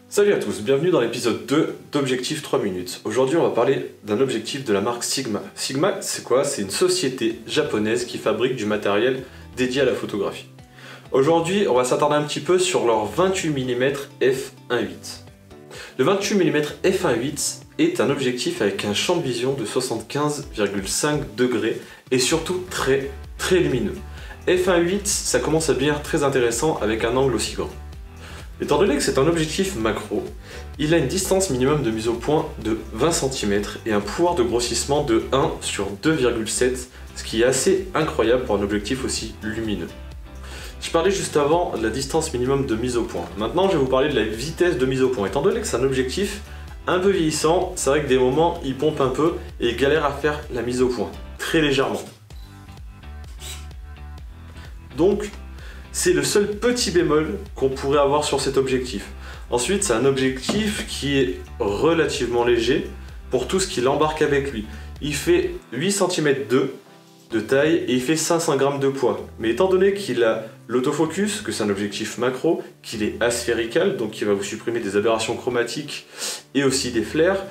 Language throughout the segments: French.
Salut à tous, bienvenue dans l'épisode 2 d'Objectif 3 minutes. Aujourd'hui on va parler d'un objectif de la marque Sigma. Sigma c'est quoi? C'est une société japonaise qui fabrique du matériel dédié à la photographie. Aujourd'hui on va s'attarder un petit peu sur leur 28 mm f1.8. Le 28 mm f1.8 est un objectif avec un champ de vision de 75,5 degrés et surtout très lumineux. f1.8 ça commence à devenir très intéressant avec un angle aussi grand. Étant donné que c'est un objectif macro, il a une distance minimum de mise au point de 20 cm et un pouvoir de grossissement de 1 sur 2,7, ce qui est assez incroyable pour un objectif aussi lumineux. Je parlais juste avant de la distance minimum de mise au point. Maintenant, je vais vous parler de la vitesse de mise au point. Étant donné que c'est un objectif un peu vieillissant, c'est vrai que des moments, il pompe un peu et il galère à faire la mise au point, très légèrement. Donc, c'est le seul petit bémol qu'on pourrait avoir sur cet objectif. Ensuite, c'est un objectif qui est relativement léger pour tout ce qu'il embarque avec lui. Il fait 8 cm de taille et il fait 500 g de poids. Mais étant donné qu'il a l'autofocus, que c'est un objectif macro, qu'il est asphérical, donc qui va vous supprimer des aberrations chromatiques et aussi des flares,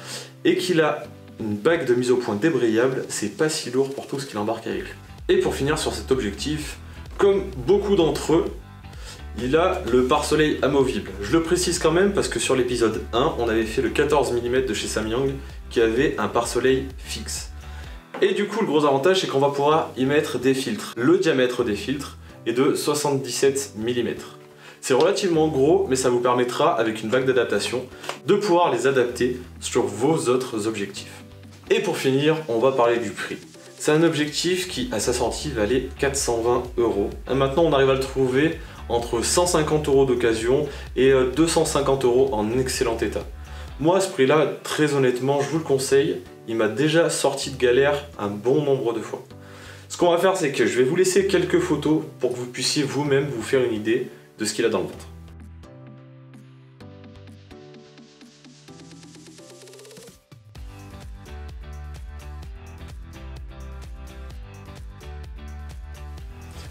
et qu'il a une bague de mise au point débrayable, c'est pas si lourd pour tout ce qu'il embarque avec lui. Et pour finir sur cet objectif, comme beaucoup d'entre eux, il a le pare-soleil amovible. Je le précise quand même parce que sur l'épisode 1, on avait fait le 14 mm de chez Samyang qui avait un pare-soleil fixe. Et du coup, le gros avantage, c'est qu'on va pouvoir y mettre des filtres. Le diamètre des filtres est de 77 mm. C'est relativement gros, mais ça vous permettra, avec une bague d'adaptation, de pouvoir les adapter sur vos autres objectifs. Et pour finir, on va parler du prix. C'est un objectif qui, à sa sortie, valait 420 €. Maintenant, on arrive à le trouver entre 150 € d'occasion et 250 € en excellent état. Moi, à ce prix-là, très honnêtement, je vous le conseille. Il m'a déjà sorti de galère un bon nombre de fois. Ce qu'on va faire, c'est que je vais vous laisser quelques photos pour que vous puissiez vous-même vous faire une idée de ce qu'il a dans le ventre.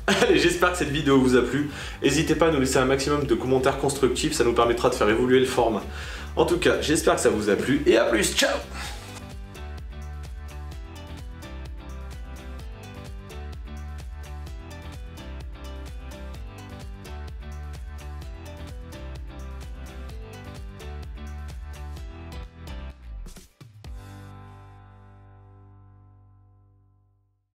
Allez, j'espère que cette vidéo vous a plu. N'hésitez pas à nous laisser un maximum de commentaires constructifs, ça nous permettra de faire évoluer le format. En tout cas, j'espère que ça vous a plu et à plus, ciao!